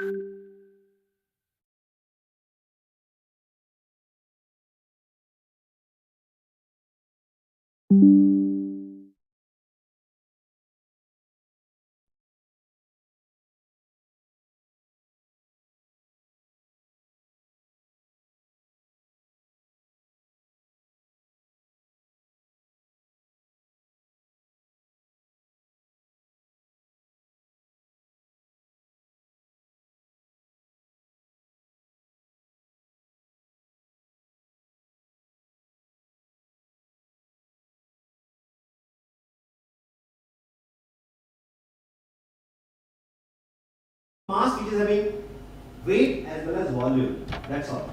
Mass which is having weight as well as volume. That's all.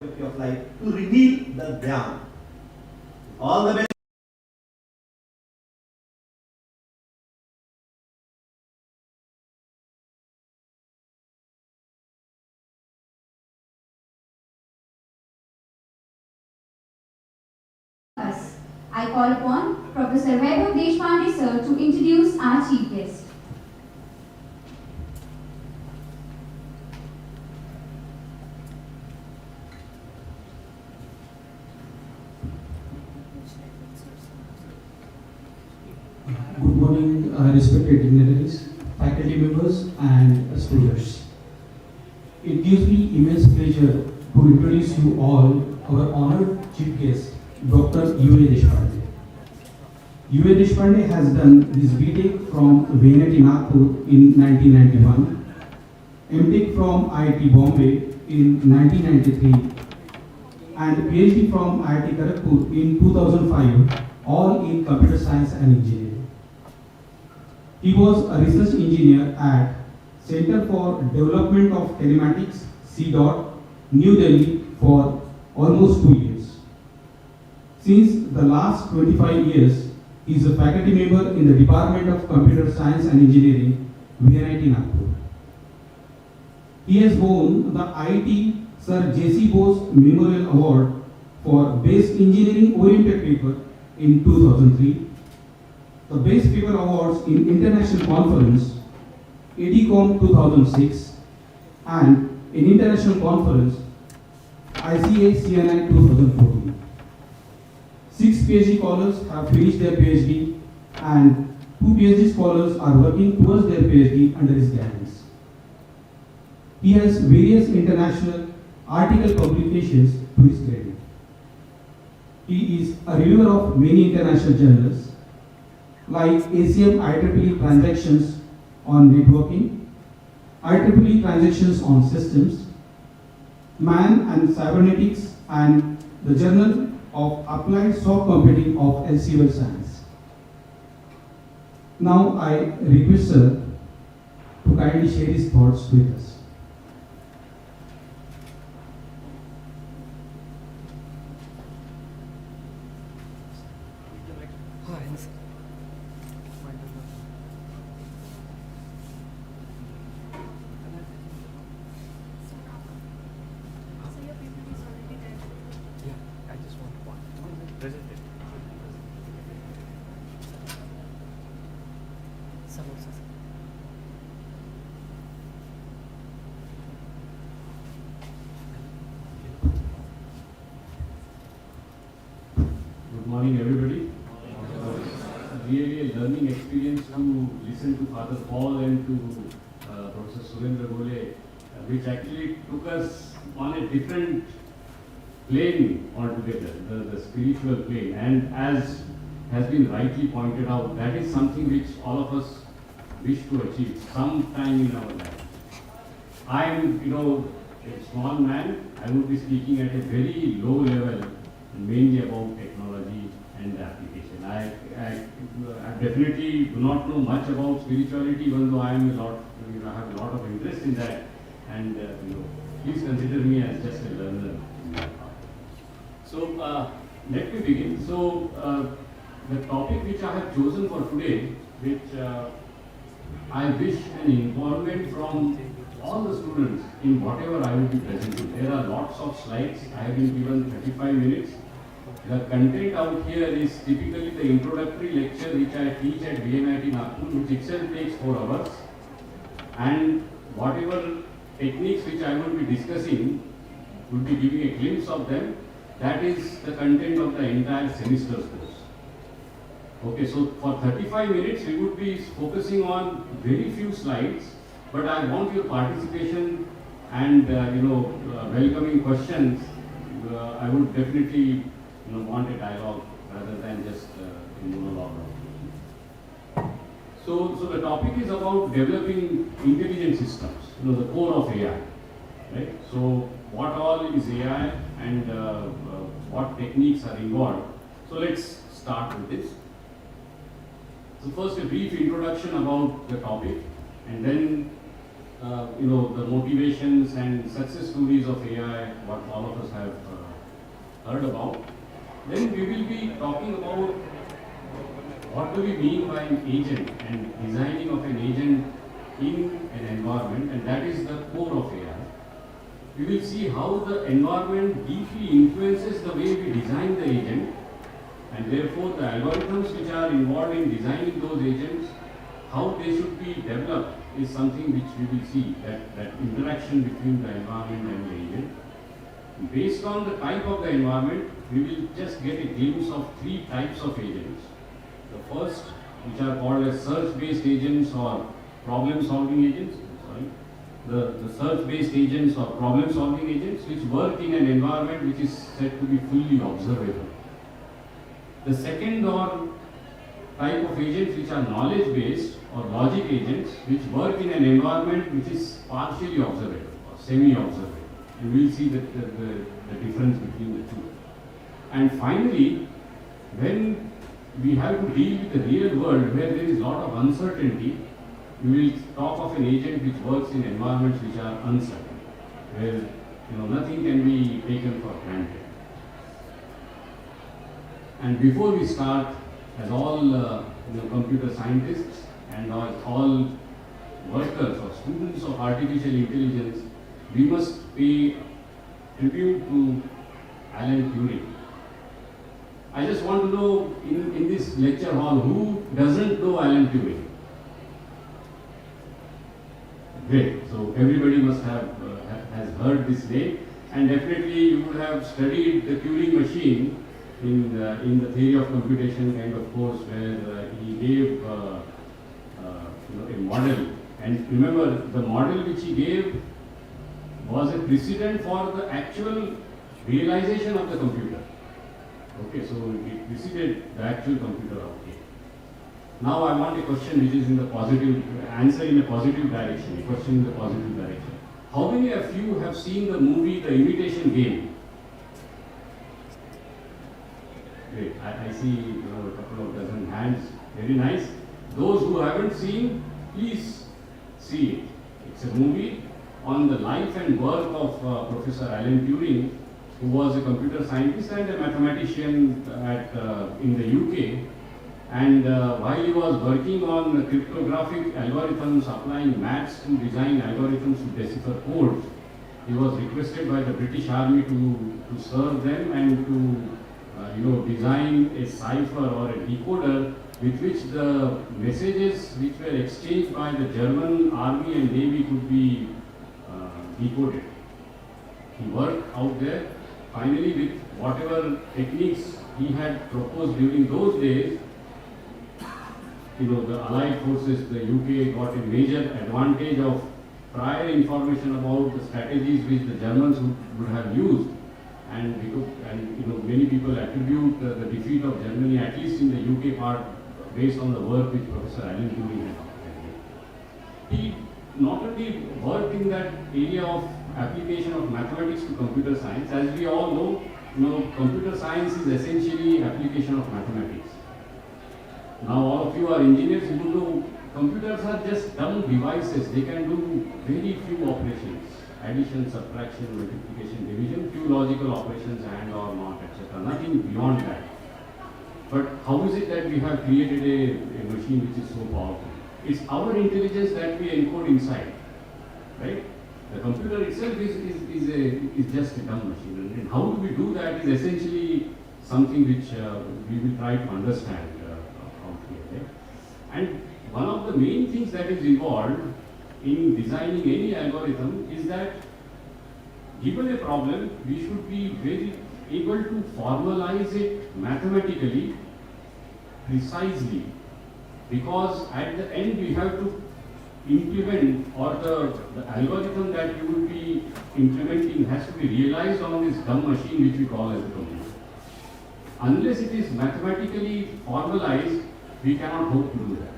perspective of life to reveal the Dhyan. All the best. Us. I call upon Professor Vaibhav Deshpande sir to introduce our chief guest. Good morning, respected dignitaries, faculty members, and students. It gives me immense pleasure to introduce you all our honored chief guest, Dr. U.A. Deshpande. U.A. Deshpande has done his B.Tech from VNIT Nagpur in 1991, M.Tech from IIT Bombay in 1993, and PhD from IIT Kharagpur in 2005, all in computer science and engineering. He was a research engineer at Center for Development of Telematics, CDOT, New Delhi for almost 2 years. Since the last 25 years, he is a faculty member in the Department of Computer Science and Engineering, VNIT Nagpur. He has won the IIT Sir J.C. Bose Memorial Award for Best Engineering Oriented Paper in 2003, the Best Paper Awards in International Conference, EDCOM 2006, and in International Conference, ICA CNI 2014. 6 PhD scholars have finished their PhD, and 2 PhD scholars are working towards their PhD under his guidance. He has various international article publications to his credit. He is a reviewer of many international journals like ACM IEEE Transactions on Networking, IEEE Transactions on Systems, Man and Cybernetics, and the Journal of Applied Soft Computing of Elsevier Science. Now I request sir to kindly share his thoughts with us. Good morning, everybody. Really a learning experience to listen to Father Paul and to Professor Surendra Gole, which actually took us on a different plane altogether, the spiritual plane. And as has been rightly pointed out, that is something which all of us wish to achieve sometime in our life. I am, a small man. I would be speaking at a very low level, mainly about technology and the application. I definitely do not know much about spirituality, even though I am I have a lot of interest in that. And please consider me as just a learner in that part. So let me begin. So the topic which I have chosen for today, which I wish an involvement from all the students in whatever I will be presenting. There are lots of slides. I have been given 35 minutes. The content out here is typically the introductory lecture which I teach at VNIT Nagpur, which itself takes 4 hours. And whatever techniques which I will be discussing, will be giving a glimpse of them. That is the content of the entire semester's course. Okay, so for 35 minutes we would be focusing on very few slides, but I want your participation and welcoming questions. I would definitely want a dialogue rather than just a monologue. So the topic is about developing intelligent systems, the core of AI, right? So what all is AI and what techniques are involved. So let's start with this. So first a brief introduction about the topic, and then the motivations and success stories of AI, what all of us have heard about. Then we will be talking about what do we mean by an agent and designing of an agent in an environment, and that is the core of AI. We will see how the environment deeply influences the way we design the agent, and therefore the algorithms which are involved in designing those agents, how they should be developed is something which we will see, that interaction between the environment and the agent. Based on the type of the environment, we will just get a glimpse of 3 types of agents. The first, which are called as search-based agents or problem-solving agents. The search-based agents or problem-solving agents which work in an environment which is said to be fully observable. The second type of agents which are knowledge-based or logic agents which work in an environment which is partially observable or semi-observable. And we will see the difference between the two. And finally, when we have to deal with the real world where there is a lot of uncertainty, we will talk of an agent which works in environments which are uncertain, where nothing can be taken for granted. And before we start, as all computer scientists and all workers or students of artificial intelligence, we must pay tribute to Alan Turing. I just want to know in this lecture hall who doesn't know Alan Turing? Great. So everybody must have has heard this name, and definitely you would have studied the Turing machine in the theory of computation kind of course where he gave a model. And remember, the model which he gave was a precedent for the actual realization of the computer. Okay, so it preceded the actual computer out here. Now I want a question which is in the positive, answer in a positive direction, a question in the positive direction. How many of you have seen the movie The Imitation Game? Great, I see a couple of dozen hands, very nice. Those who haven't seen, please see it. It's a movie on the life and work of Professor Alan Turing, who was a computer scientist and a mathematician in the UK. And while he was working on cryptographic algorithms, applying maths to design algorithms to decipher codes, he was requested by the British Army to serve them and to design a cipher or a decoder with which the messages which were exchanged by the German Army and Navy could be decoded. He worked out there. Finally, with whatever techniques he had proposed during those days, the Allied forces, the UK got a major advantage of prior information about the strategies which the Germans would have used, and many people attribute the defeat of Germany, at least in the UK part, based on the work which Professor Alan Turing had done. He not only worked in that area of application of mathematics to computer science. As we all know, computer science is essentially application of mathematics. Now all of you are engineers, you know computers are just dumb devices. They can do very few operations: addition, subtraction, multiplication, division, few logical operations, and or not, etc. Nothing beyond that. But how is it that we have created a machine which is so powerful? It's our intelligence that we encode inside, right? The computer itself is just a dumb machine. And how do we do that is essentially something which we will try to understand out here. Right? And one of the main things that is involved in designing any algorithm is that given a problem, we should be very able to formalize it mathematically, precisely, because at the end we have to implement, or the algorithm that you will be implementing has to be realized on this dumb machine which we call as a computer. Unless it is mathematically formalized, we cannot hope to do that.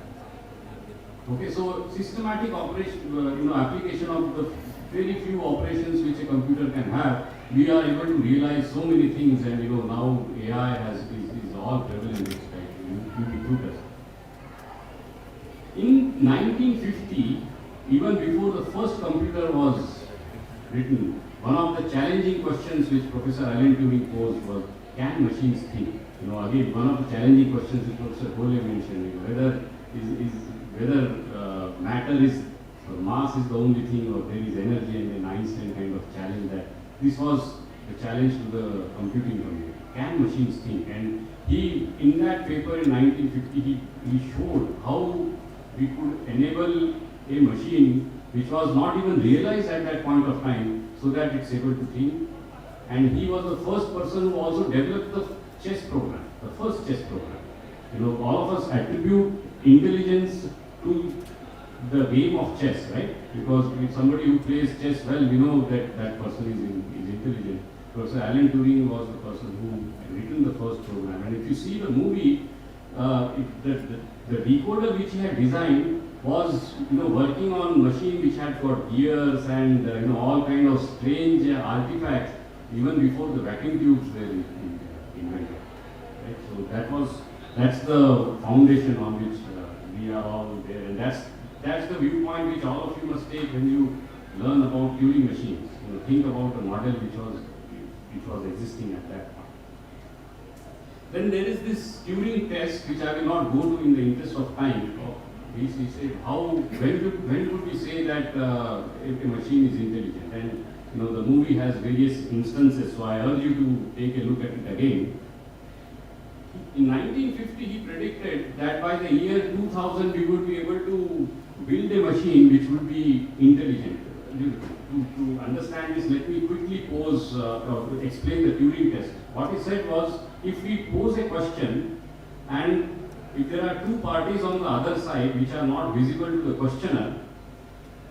Okay, so systematic operation, application of the very few operations which a computer can have, we are able to realize so many things, and now AI is all prevalent in this type, ubiquitous. In 1950, even before the first computer was written, one of the challenging questions which Professor Alan Turing posed was, can machines think? Again, one of the challenging questions which Professor Bole mentioned, whether matter is, or mass is the only thing, or there is energy, and then Einstein kind of challenged that. This was the challenge to the computing community. Can machines think? And he, in that paper in 1950, he showed how we could enable a machine which was not even realized at that point of time, so that it's able to think. And he was the first person who also developed the chess program, the first chess program. All of us attribute intelligence to the game of chess, right? Because if somebody who plays chess well, we know that that person is intelligent. Professor Alan Turing was the person who had written the first program. And if you see the movie, the decoder which he had designed was working on machine which had got gears and all kind of strange artifacts even before the vacuum tubes were invented. Right? So that's the foundation on which we are all there, and that's the viewpoint which all of you must take when you learn about Turing machines. Think about the model which was existing at that point. Then there is this Turing test which I will not go to in the interest of time. We say when would we say that a machine is intelligent? And the movie has various instances, so I urge you to take a look at it again. In 1950, he predicted that by the year 2000, we would be able to build a machine which would be intelligent. To understand this, let me quickly pose or explain the Turing test. What he said was, if we pose a question and if there are two parties on the other side which are not visible to the questioner,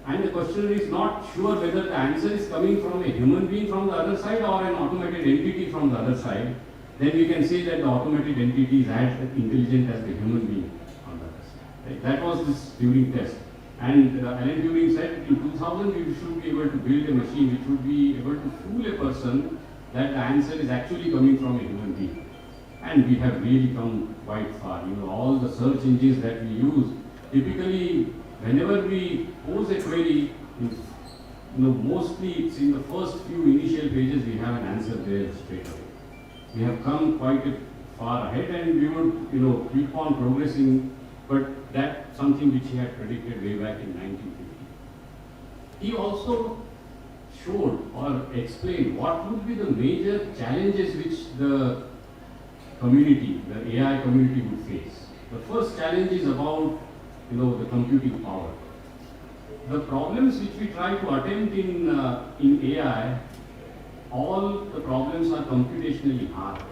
and the questioner is not sure whether the answer is coming from a human being from the other side or an automated entity from the other side, then we can say that the automated entity is as intelligent as the human being on the other side. Right? That was this Turing test. And Alan Turing said in 2000 we should be able to build a machine which would be able to fool a person that the answer is actually coming from a human being. And we have really come quite far. All the search engines that we use, typically whenever we pose a query, mostly it's in the first few initial pages we have an answer there straight away. We have come quite far ahead, and we would keep on progressing, but that's something which he had predicted way back in 1950. He also showed or explained what would be the major challenges which the community, the AI community would face. The first challenge is about the computing power. The problems which we try to attempt in AI, all the problems are computationally hard.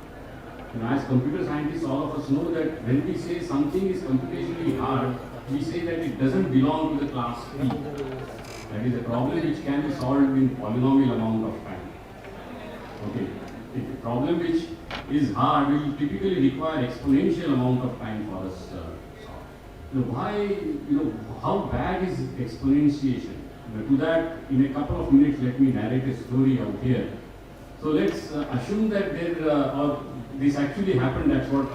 As computer scientists, all of us know that when we say something is computationally hard, we say that it doesn't belong to the class P. That is a problem which can be solved in polynomial amount of time. Okay. If a problem which is hard will typically require exponential amount of time for us to solve. How bad is exponentiation? To that, in a couple of minutes, let me narrate a story out here. So let's assume that this actually happened. That's what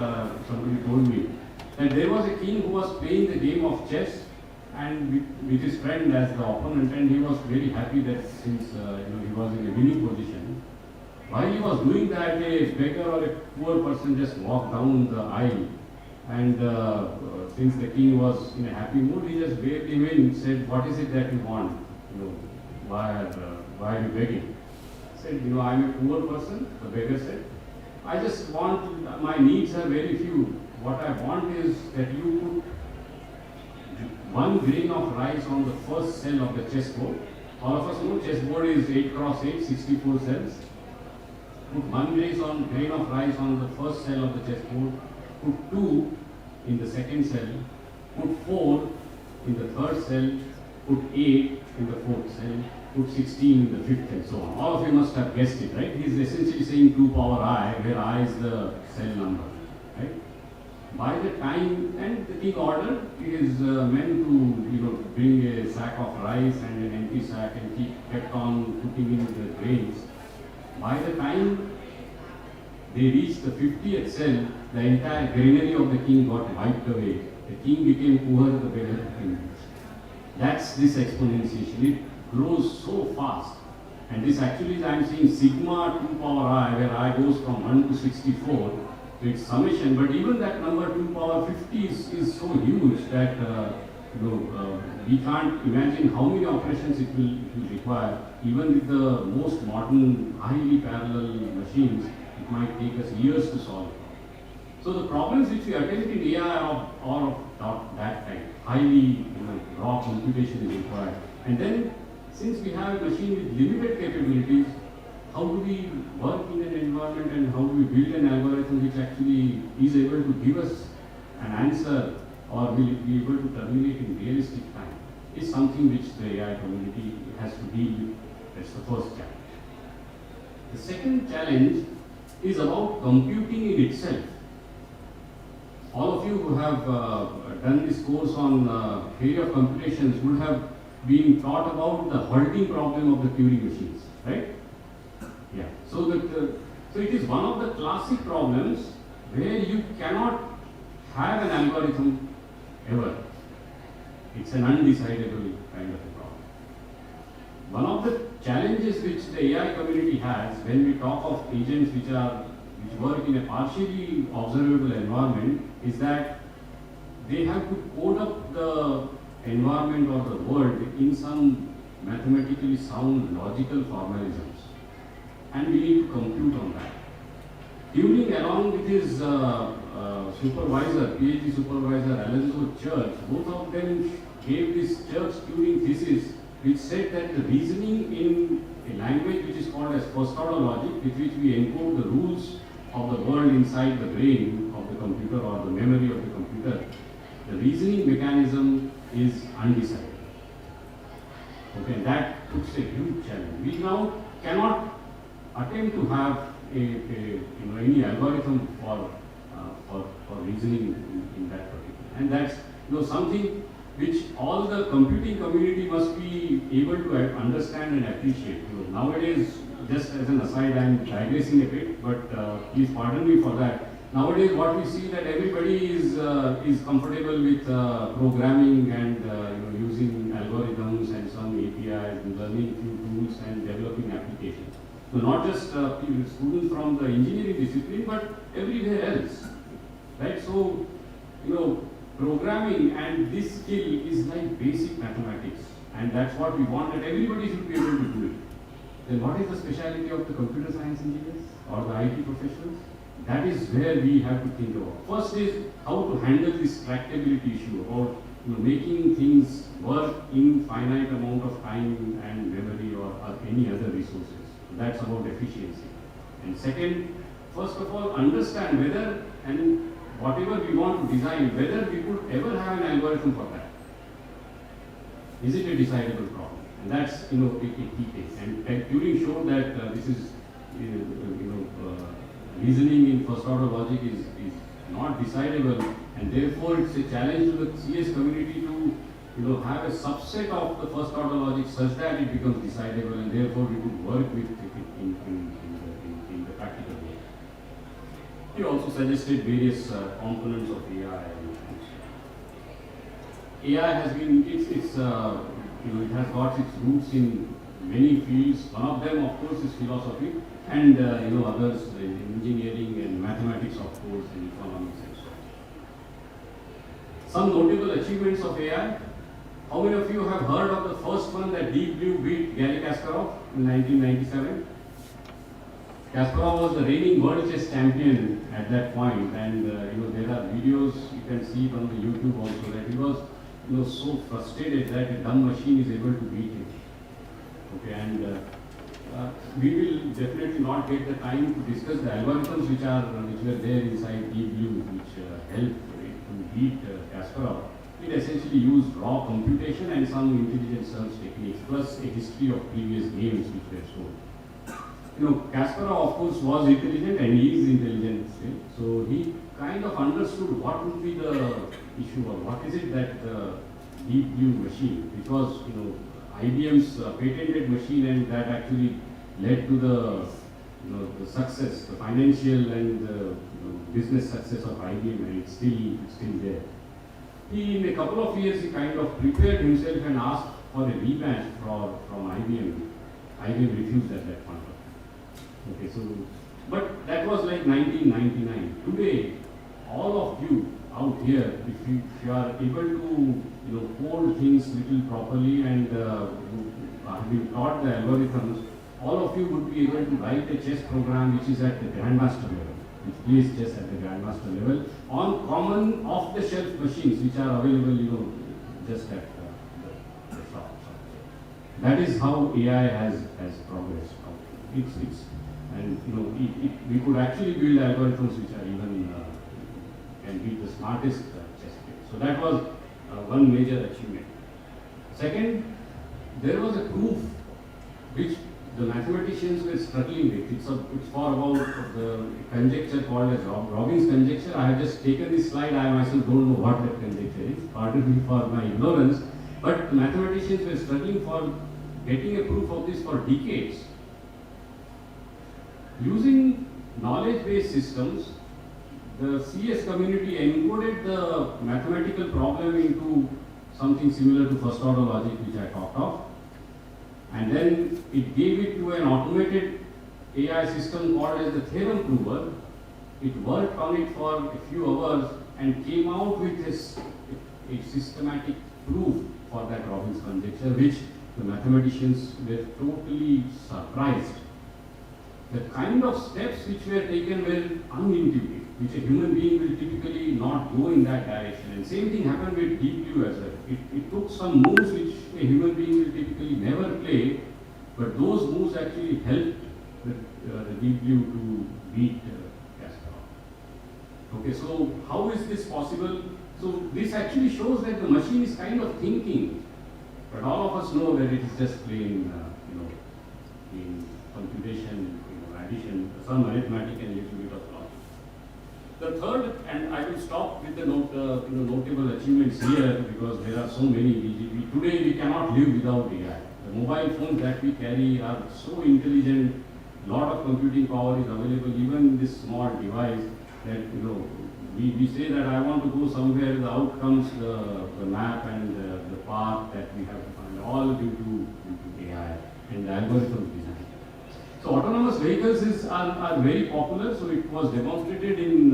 somebody told me. That there was a king who was playing the game of chess, and with his friend as the opponent, and he was very happy that since he was in a winning position. While he was doing that, a beggar or a poor person just walked down the aisle, and since the king was in a happy mood, he just waved him in and said, "What is it that you want? Why are you begging?" He said, "I'm a poor person." The beggar said, "I just want, my needs are very few. What I want is that you put 1 grain of rice on the first cell of the chessboard." All of us know chessboard is 8 x 8, 64 cells. Put 1 grain of rice on the first cell of the chessboard, put 2 in the second cell, put 4 in the third cell, put 8 in the fourth cell, put 16 in the fifth, and so on. All of you must have guessed it, right? He is essentially saying 2 power I, where I is the cell number, right? By the time, and the king ordered his men to bring a sack of rice and an empty sack, and he kept on putting in the grains. By the time they reached the 50th cell, the entire granary of the king got wiped away. The king became poor, the beggar became rich. That's this exponentiation. It grows so fast. And this actually is, I am seeing sigma 2 power I, where I goes from 1 to 64. So it's summation, but even that number 2 power 50 is so huge that we can't imagine how many operations it will require. Even with the most modern, highly parallel machines, it might take us years to solve. So the problems which we attempt in AI are of that type. Highly raw computation is required. And then, since we have a machine with limited capabilities, how do we work in an environment and how do we build an algorithm which actually is able to give us an answer or will be able to terminate in realistic time is something which the AI community has to deal with. That's the first challenge. The second challenge is about computing in itself. All of you who have done this course on theory of computations would have been taught about the halting problem of the Turing machines, right? Yeah. So so it is one of the classic problems where you cannot have an algorithm ever. It's an undecidable kind of a problem. One of the challenges which the AI community has when we talk of agents which work in a partially observable environment is that they have to code up the environment or the world in some mathematically sound logical formalisms, and we need to compute on that. Turing, along with his PhD supervisor Alonzo Church, both of them gave this Church-Turing thesis which said that the reasoning in a language which is called as first-order logic, with which we encode the rules of the world inside the brain of the computer or the memory of the computer, the reasoning mechanism is undecided. Okay, that puts a huge challenge. We now cannot attempt to have any algorithm for reasoning in that particular, and that's something which all the computing community must be able to understand and appreciate. Nowadays, just as an aside, I am digressing a bit, but please pardon me for that. Nowadays, what we see that everybody is comfortable with programming and using algorithms and some APIs and learning few tools and developing applications. So not just students from the engineering discipline, but everywhere else, right? So programming and this skill is like basic mathematics, and that's what we want, that everybody should be able to do it. Then what is the specialty of the computer science engineers or the IT professionals? That is where we have to think about. First is how to handle this tractability issue about making things work in finite amount of time and memory or any other resources. That's about efficiency. And second, first of all, understand whether and whatever we want to design, whether we could ever have an algorithm for that. Is it a decidable problem? And that's a key thing. And Turing showed that this is reasoning in first order logic is not decidable, and therefore it's a challenge to the CS community to have a subset of the first order logic such that it becomes decidable, and therefore we could work with it in the practical way. He also suggested various components of AI. AI has been it has got its roots in many fields. One of them, of course, is philosophy, and others in engineering and mathematics, of course, and economics and so on. Some notable achievements of AI. How many of you have heard of the first one that Deep Blue beat Garry Kasparov in 1997? Kasparov was the reigning world chess champion at that point, and there are videos, you can see it on the YouTube also, that he was so frustrated that a dumb machine is able to beat him. Okay, and we will definitely not get the time to discuss the algorithms which were there inside Deep Blue, which helped to beat Kasparov. It essentially used raw computation and some intelligent search techniques, plus a history of previous games which were shown. Kasparov, of course, was intelligent, and he is intelligent still. So he kind of understood what would be the issue, or what is it that the Deep Blue machine, which was IBM's patented machine, and that actually led to the success, the financial and business success of IBM, and it's still there. he in a couple of years he kind of prepared himself and asked for a rematch from IBM. IBM refused at that point. Okay, so but that was like 1999. Today, all of you out here, if you are able to hold things little properly and have been taught the algorithms, all of you would be able to write a chess program which is at the grandmaster level, which plays chess at the grandmaster level on common off-the-shelf machines which are available, just at the shop. That is how AI has progressed. It's and we could actually build algorithms which are even can beat the smartest chess players. So that was one major achievement. Second, there was a proof which the mathematicians were struggling with. It's for about the conjecture called as Robbins conjecture. I have just taken this slide. I myself don't know what that conjecture is. Pardon me for my ignorance. But mathematicians were struggling for getting a proof of this for decades. Using knowledge-based systems, the CS community encoded the mathematical problem into something similar to first-order logic, which I talked of. And then it gave it to an automated AI system called as the theorem prover. It worked on it for a few hours and came out with a systematic proof for that Robbins conjecture, which the mathematicians were totally surprised. The kind of steps which were taken were unintuitive, which a human being will typically not go in that direction. And same thing happened with Deep Blue as well. It took some moves which a human being will typically never play, but those moves actually helped the Deep Blue to beat Kasparov. Okay, so how is this possible? So this actually shows that the machine is kind of thinking, but all of us know that it is just plain, in computation, addition, some arithmetic and a little bit of logic. The third, and I will stop with the notable achievements here because there are so many. Today we cannot live without AI. The mobile phones that we carry are so intelligent. A lot of computing power is available even in this small device that we say that I want to go somewhere. The outcomes, the map and the path that we have to find, all due to AI and the algorithm design. So autonomous vehicles are very popular. So it was demonstrated in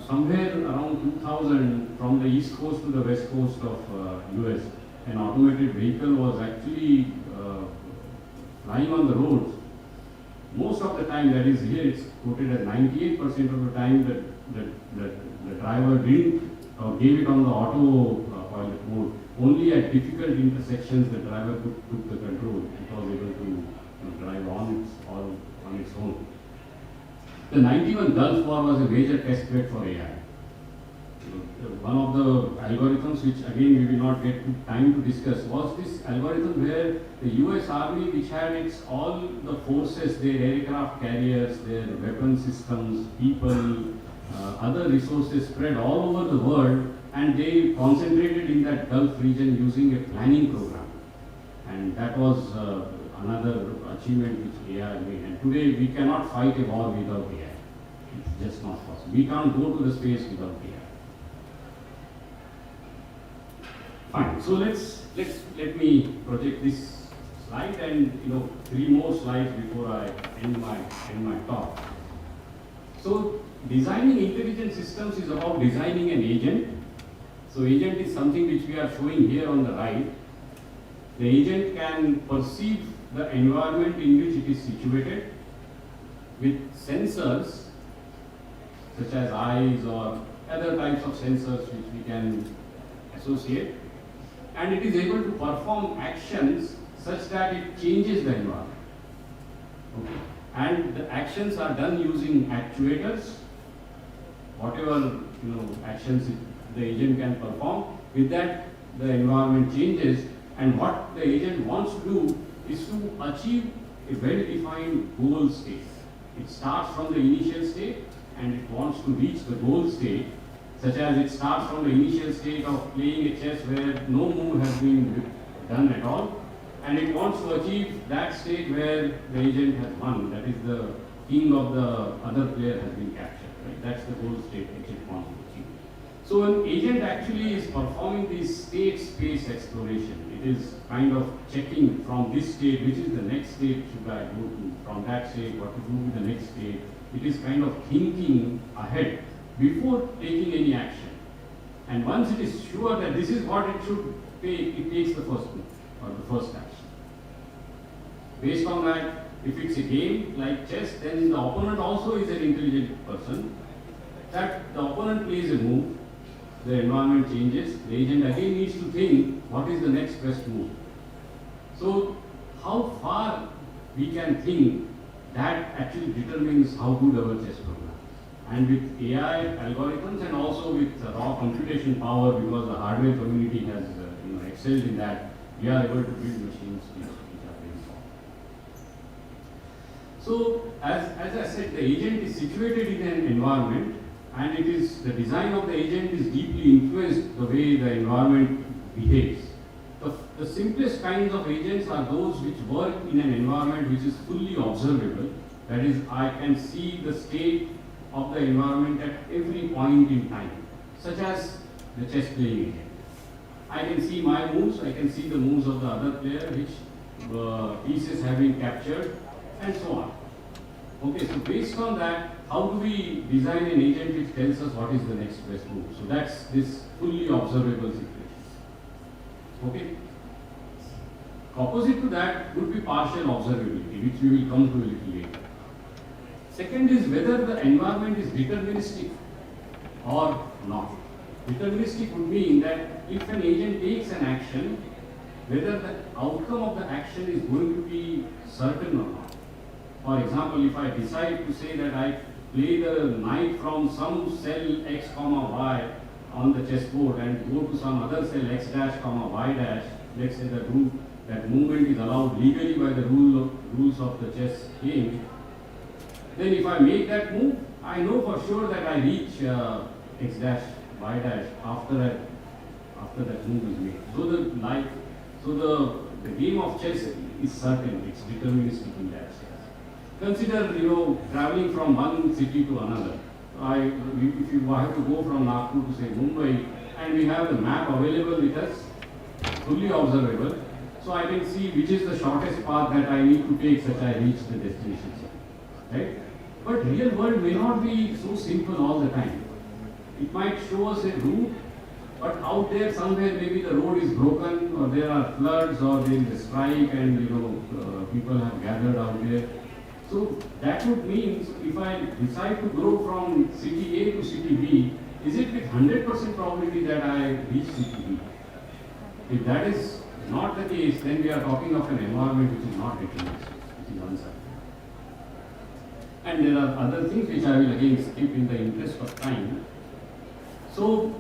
somewhere around 2000 from the east coast to the west coast of US. An automated vehicle was actually flying on the roads. Most of the time, that is here, it's quoted as 98% of the time that the driver didn't or gave it on the autopilot mode. Only at difficult intersections the driver took the control. It was able to drive on its own. The 91 Gulf War was a major test bed for AI. One of the algorithms, which again we will not get time to discuss, was this algorithm where the US Army, which had all the forces, their aircraft carriers, their weapon systems, people, other resources spread all over the world, and they concentrated in that Gulf region using a planning program. And that was another achievement which AI made. And today we cannot fight a war without AI. It's just not possible. We can't go to the space without AI. Fine. So let me project this slide and 3 more slides before I end my talk. So designing intelligent systems is about designing an agent. So agent is something which we are showing here on the right. The agent can perceive the environment in which it is situated with sensors such as eyes or other types of sensors which we can associate, and it is able to perform actions such that it changes the environment. Okay. And the actions are done using actuators. Whatever actions the agent can perform, with that the environment changes, and what the agent wants to do is to achieve a well-defined goal state. It starts from the initial state and it wants to reach the goal state, such as it starts from the initial state of playing a chess where no move has been done at all, and it wants to achieve that state where the agent has won, that is the king of the other player has been captured. Right? That's the goal state which it wants to achieve. So an agent actually is performing this state space exploration. It is kind of checking from this state, which is the next state should I go to, from that state, what to do with the next state. It is kind of thinking ahead before taking any action. And once it is sure that this is what it should take, it takes the first move or the first action. Based on that, if it's a game like chess, then the opponent also is an intelligent person. That the opponent plays a move, the environment changes, the agent again needs to think what is the next best move. So how far we can think, that actually determines how good our chess program is. And with AI algorithms and also with raw computation power, because the hardware community has excelled in that, we are able to build machines which are very strong. So as I said, the agent is situated in an environment, and it is the design of the agent is deeply influenced the way the environment behaves. The simplest kinds of agents are those which work in an environment which is fully observable. That is, I can see the state of the environment at every point in time, such as the chess playing agent. I can see my moves, I can see the moves of the other player, which pieces have been captured, and so on. Okay, so based on that, how do we design an agent which tells us what is the next best move? So that's this fully observable situation. Okay. Opposite to that would be partial observability, which we will come to a little later. Second is whether the environment is deterministic or not. Deterministic would mean that if an agent takes an action, whether the outcome of the action is going to be certain or not. For example, if I decide to say that I play the knight from some cell x comma y on the chessboard and go to some other cell x dash comma y dash, let's say that movement is allowed legally by the rules of the chess game, then if I make that move, I know for sure that I reach x dash y dash after that move is made. So the game of chess is certain, it's deterministic in that sense. Consider, traveling from one city to another. If you have to go from Nagpur to say Mumbai, and we have the map available with us, fully observable, so I can see which is the shortest path that I need to take such I reach the destination city, right? But real world may not be so simple all the time. It might show us a route, but out there somewhere maybe the road is broken, or there are floods, or there is a strike, and people have gathered out there. So that would mean if I decide to go from city A to city B, is it with 100% probability that I reach city B? If that is not the case, then we are talking of an environment which is not deterministic, which is uncertain. And there are other things which I will again skip in the interest of time. So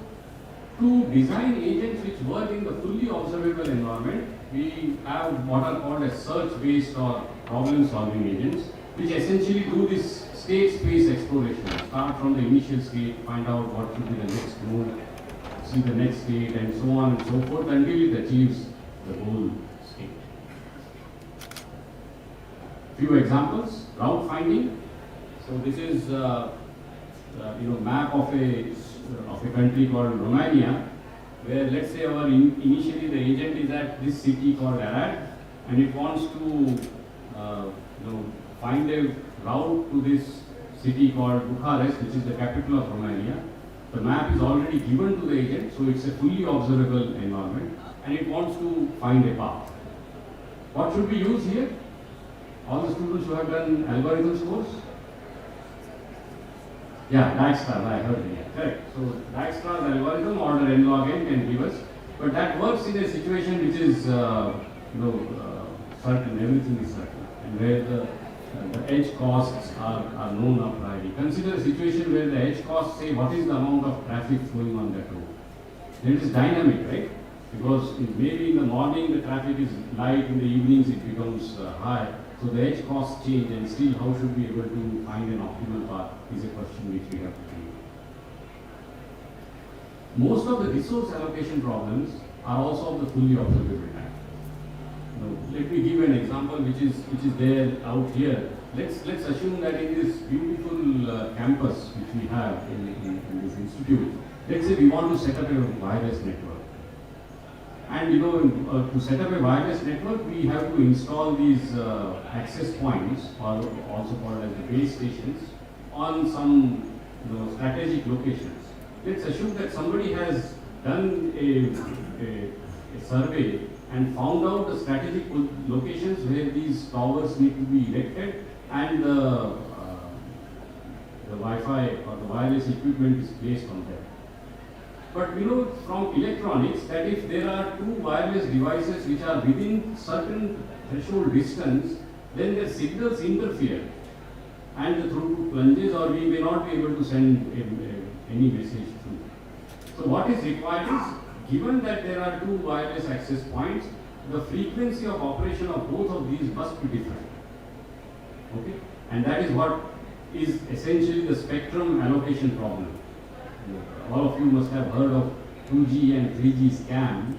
to design agents which work in the fully observable environment, we have what are called as search-based or problem-solving agents, which essentially do this state space exploration. Start from the initial state, find out what should be the next move, see the next state, and so on and so forth until it achieves the goal state. Few examples: route finding. So this is map of a country called Romania, where let's say initially the agent is at this city called Arad, and it wants to find a route to this city called Bucharest, which is the capital of Romania. The map is already given to the agent, so it's a fully observable environment, and it wants to find a path. What should we use here? All the students who have done algorithms course? Yeah, Dijkstra's, I heard it. Correct. So Dijkstra's algorithm, order n log n, can give us, but that works in a situation which is certain, everything is certain, and where the edge costs are known up priorly. Consider a situation where the edge costs say what is the amount of traffic flowing on that road. Then it is dynamic, right? Because maybe in the morning the traffic is light, in the evenings it becomes high. So the edge costs change, and still how should we be able to find an optimal path is a question which we have to deal with. Most of the resource allocation problems are also of the fully observable type. Let me give an example which is there out here. Let's assume that in this beautiful campus which we have in this institute, let's say we want to set up a wireless network. And to set up a wireless network, we have to install these access points, or also called as the base stations, on some strategic locations. Let's assume that somebody has done a survey and found out the strategic locations where these towers need to be erected, and the Wi-Fi or the wireless equipment is placed on them. But we know from electronics that if there are two wireless devices which are within certain threshold distance, then their signals interfere and the throughput plunges, or we may not be able to send any message through. So what is required is, given that there are two wireless access points, the frequency of operation of both of these must be different. Okay? And that is what is essentially the spectrum allocation problem. All of you must have heard of 2G and 3G scam.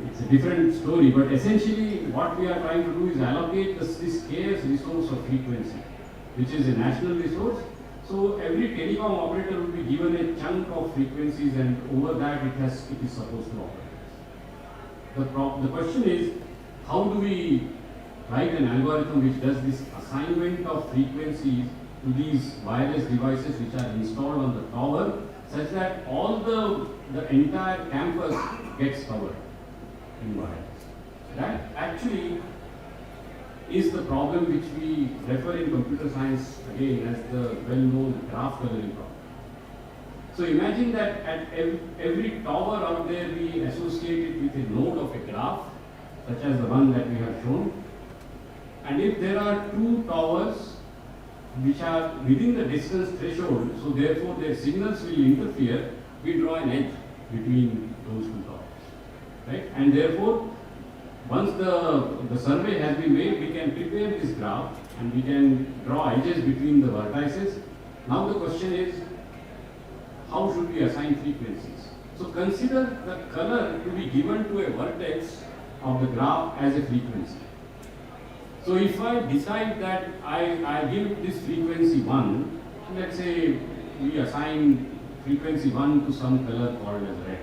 It's a different story, but essentially what we are trying to do is allocate this scarce resource of frequency, which is a national resource. So every telecom operator will be given a chunk of frequencies, and over that it is supposed to operate. The question is, how do we write an algorithm which does this assignment of frequencies to these wireless devices which are installed on the tower, such that all the entire campus gets covered in wireless. That actually is the problem which we refer in computer science again as the well-known graph coloring problem. So imagine that at every tower out there we associate it with a node of a graph, such as the one that we have shown. And if there are two towers which are within the distance threshold, so therefore their signals will interfere, we draw an edge between those two towers, right? And therefore, once the survey has been made, we can prepare this graph and we can draw edges between the vertices. Now the question is, how should we assign frequencies? So consider the color to be given to a vertex of the graph as a frequency. So if I decide that I give this frequency 1, let's say we assign frequency 1 to some color called as red,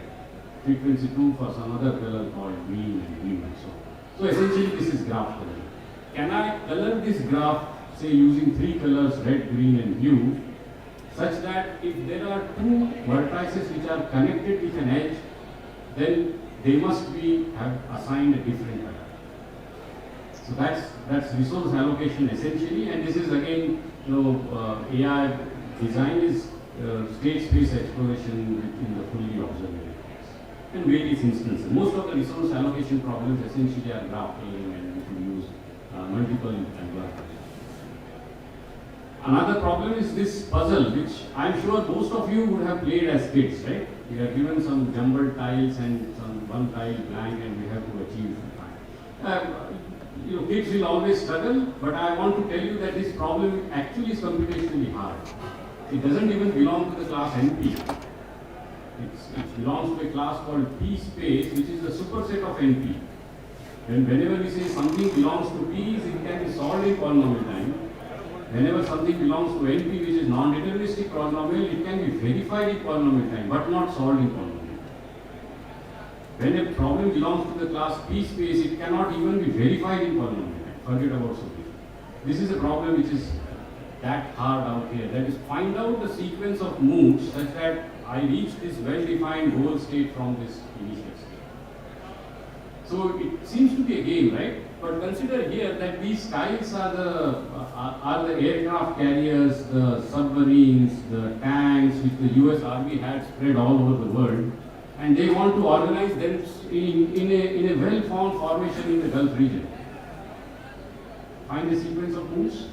frequency 2 for some other color called green and blue and so on. So essentially this is graph coloring. Can I color this graph, say using 3 colors, red, green and blue, such that if there are two vertices which are connected with an edge, then they must have assigned a different color. So that's resource allocation essentially, and this is again, AI design is state space exploration in the fully observable areas and various instances. Most of the resource allocation problems essentially are graph coloring, and we can use multiple algorithms. Another problem is this puzzle, which I'm sure most of you would have played as kids, right? We are given some jumbled tiles and some one tile blank, and we have to achieve kids will always struggle, but I want to tell you that this problem actually is computationally hard. It doesn't even belong to the class NP. It belongs to a class called P space, which is a superset of NP. And whenever we say something belongs to P, it can be solved in polynomial time. Whenever something belongs to NP, which is non-deterministic polynomial, it can be verified in polynomial time, but not solved in polynomial time. When a problem belongs to the class P space, it cannot even be verified in polynomial time. Forget about solution. This is a problem which is that hard out here. That is, find out the sequence of moves such that I reach this well-defined goal state from this initial state. So it seems to be a game, right? But consider here that these tiles are the aircraft carriers, the submarines, the tanks which the US Army had spread all over the world, and they want to organize them in a well-formed formation in the Gulf region. Find the sequence of moves.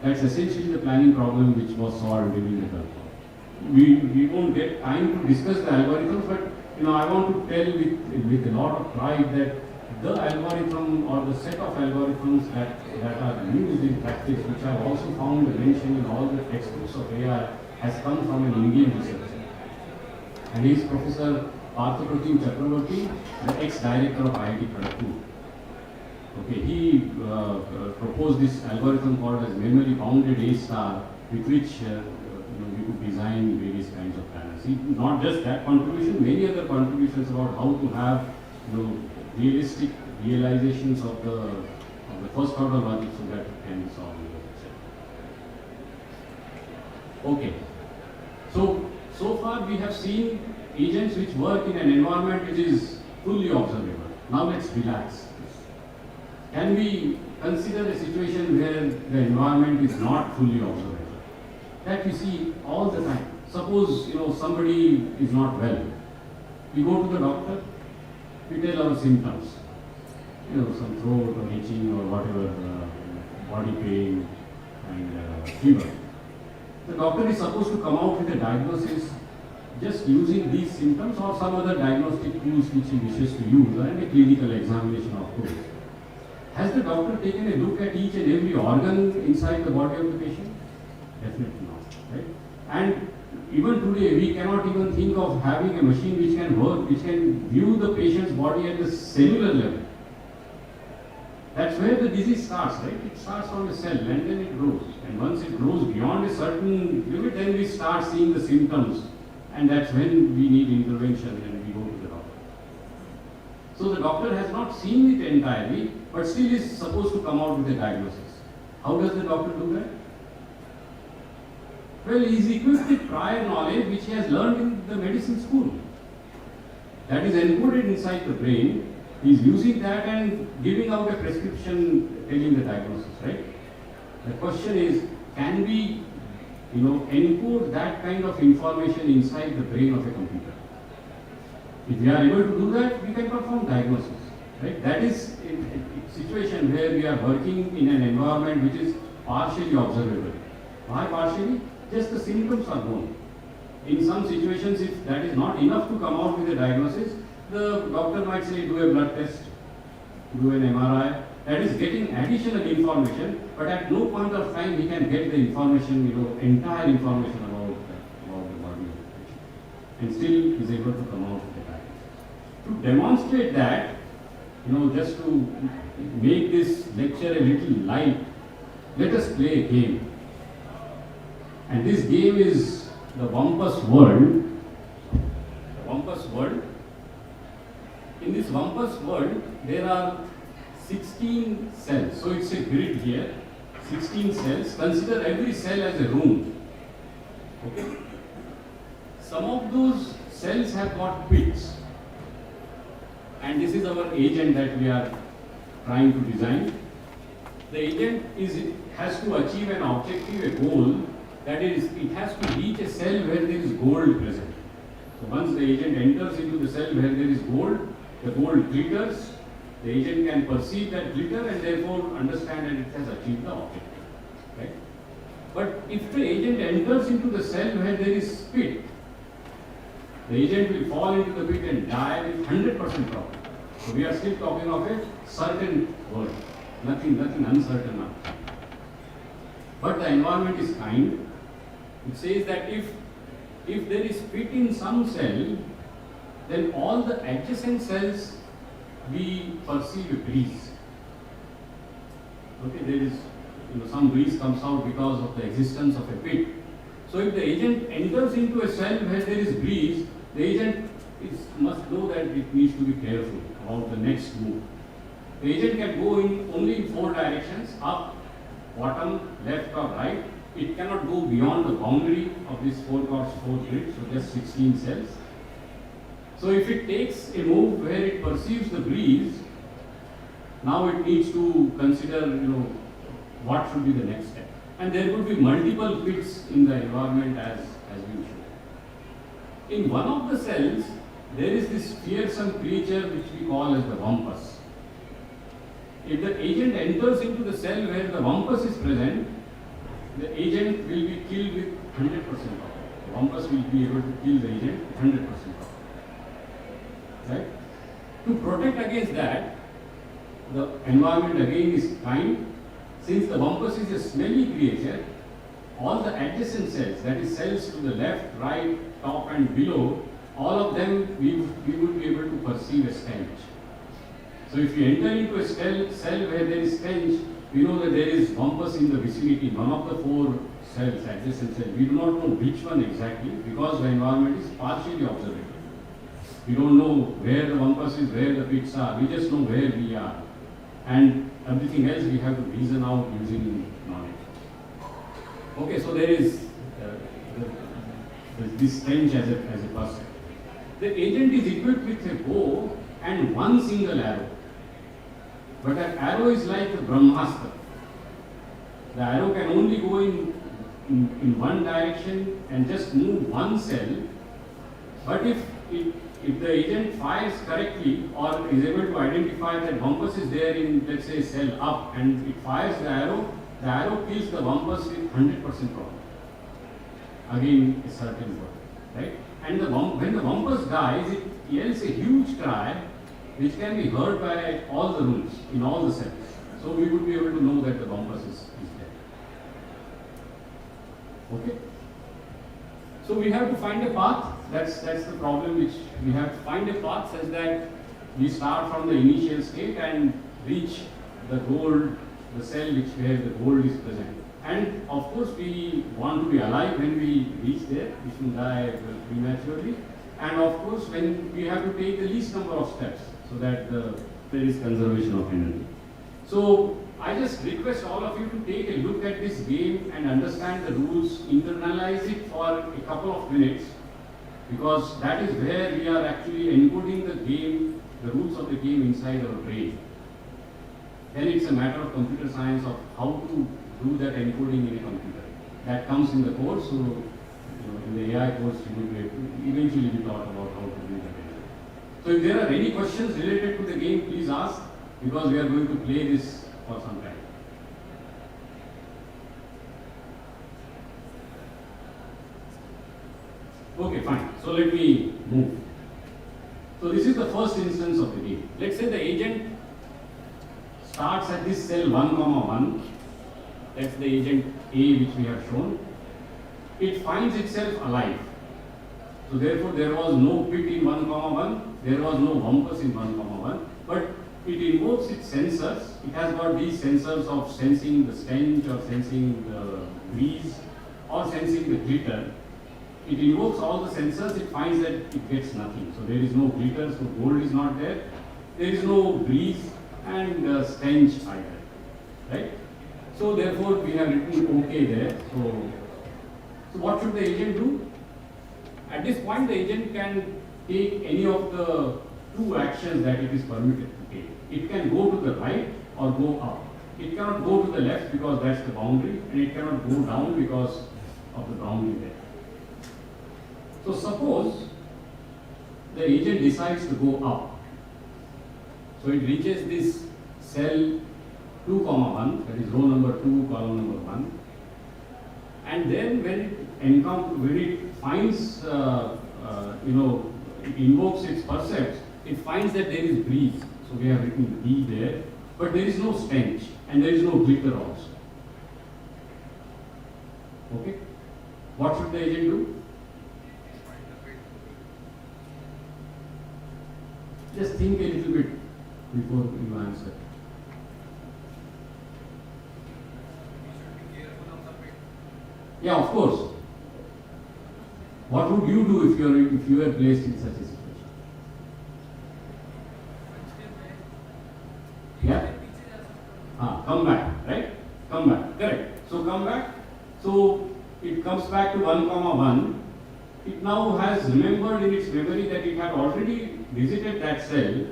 That's essentially the planning problem which was solved during the Gulf War. We won't get time to discuss the algorithms, but I want to tell with a lot of pride that the algorithm or the set of algorithms that are used in practice, which I've also found mentioned in all the textbooks of AI, has come from an Indian researcher. And he is Professor Parthapratim Chakravarti, the ex-director of IIT Kharagpur. Okay, he proposed this algorithm called as memory bounded A star, with which we we could design various kinds of panels. Not just that contribution, many other contributions about how to have realistic realizations of the first order logic so that it can solve the etc. Okay. So far we have seen agents which work in an environment which is fully observable. Now let's relax. Can we consider a situation where the environment is not fully observable? That we see all the time. Suppose somebody is not well. We go to the doctor, we tell our symptoms. Some throat or itching or whatever, body pain and fever. The doctor is supposed to come out with a diagnosis just using these symptoms or some other diagnostic tools which he wishes to use and a clinical examination of course. Has the doctor taken a look at each and every organ inside the body of the patient? Definitely not, right? And even today we cannot even think of having a machine which can work, which can view the patient's body at the cellular level. That's where the disease starts, right? It starts from a cell and then it grows. And once it grows beyond a certain limit, then we start seeing the symptoms. And that's when we need intervention and we go to the doctor. So the doctor has not seen it entirely, but still is supposed to come out with a diagnosis. How does the doctor do that? Well, he is equipped with prior knowledge which he has learned in the medicine school. That is encoded inside the brain. He is using that and giving out a prescription telling the diagnosis, right? The question is, can we encode that kind of information inside the brain of a computer? If we are able to do that, we can perform diagnosis, right? That is a situation where we are working in an environment which is partially observable. Why partially? Just the symptoms are known. In some situations, if that is not enough to come out with a diagnosis, the doctor might say do a blood test, do an MRI. That is getting additional information, but at no point of time he can get the information, entire information about the body of the patient, and still is able to come out with a diagnosis. To demonstrate that, just to make this lecture a little light, let us play a game. And this game is the Wampus World. The Wampus World. In this Wampus World, there are 16 cells. So it's a grid here, 16 cells. Consider every cell as a room. Okay? Some of those cells have got pits. And this is our agent that we are trying to design. The agent has to achieve an objective, a goal, that is, it has to reach a cell where there is gold present. So once the agent enters into the cell where there is gold, the gold glitters, the agent can perceive that glitter and therefore understand that it has achieved the objective. Right? But if the agent enters into the cell where there is pit, the agent will fall into the pit and die with 100% probability. So we are still talking of a certain world, nothing uncertain now. But the environment is kind. It says that if there is pit in some cell, then all the adjacent cells we perceive a breeze. Okay, there is some breeze comes out because of the existence of a pit. So if the agent enters into a cell where there is breeze, the agent must know that it needs to be careful about the next move. The agent can go in only in 4 directions: up, bottom, left or right. It cannot go beyond the boundary of this 4x4 grid, so just 16 cells. So if it takes a move where it perceives the breeze, now it needs to consider, what should be the next step. And there would be multiple pits in the environment as usual. In one of the cells, there is this fearsome creature which we call as the Wampus. If the agent enters into the cell where the Wampus is present, the agent will be killed with 100% power. The Wampus will be able to kill the agent with 100% power. Right? To protect against that, the environment again is kind. Since the Wampus is a smelly creature, all the adjacent cells, that is cells to the left, right, top and below, all of them we would be able to perceive a stench. So if we enter into a cell where there is stench, we know that there is Wampus in the vicinity, one of the 4 cells, adjacent cells. We do not know which one exactly because the environment is partially observable. We don't know where the bumpers is, where the pits are. We just know where we are. And everything else we have to reason out using knowledge. Okay, so there is this stench as a person. The agent is equipped with a bow and one single arrow. But an arrow is like a Brahmastra. The arrow can only go in one direction and just move one cell. But if the agent fires correctly or is able to identify that bumpus is there in, let's say, cell up, and it fires the arrow kills the bumpus with 100% probability. Again, a certain word, right? And when the bumpus dies, it yells a huge cry which can be heard by all the rooms in all the cells. So we would be able to know that the bumpus is there. Okay? So we have to find a path. That's the problem which we have to find a path such that we start from the initial state and reach the goal, the cell where the gold is present. And of course we want to be alive when we reach there, we shouldn't die prematurely. And of course when we have to take the least number of steps so that there is conservation of energy. So I just request all of you to take a look at this game and understand the rules, internalize it for a couple of minutes, because that is where we are actually encoding the game, the rules of the game inside our brain. Then it's a matter of computer science of how to do that encoding in a computer. That comes in the course, so in the AI course you will eventually be taught about how to do that. So if there are any questions related to the game, please ask, because we are going to play this for some time. Okay, fine. So let me move. So this is the first instance of the game. Let's say the agent starts at this cell 1, 1. That's the agent A which we have shown. It finds itself alive. So therefore there was no pit in 1, 1. There was no bumpus in 1, 1. But it invokes its sensors. It has got these sensors of sensing the stench or sensing the breeze or sensing the glitter. It invokes all the sensors, it finds that it gets nothing. So there is no glitter, so gold is not there. There is no breeze and stench either. Right? So therefore we have written OK there. So what should the agent do? At this point the agent can take any of the two actions that it is permitted to take. It can go to the right or go up. It cannot go to the left because that's the boundary, and it cannot go down because of the boundary there. So suppose the agent decides to go up. So it reaches this cell 2, 1, that is row number 2, column number 1. And then when it finds, it invokes its percepts, it finds that there is breeze. So we have written B there, but there is no stench and there is no glitter also. Okay? What should the agent do? Just think a little bit before you answer. Yeah, of course. What would you do if you were placed in such a situation? Yeah? Come back, right? Come back, correct. So come back. So it comes back to 1, 1. It now has remembered in its memory that it had already visited that cell.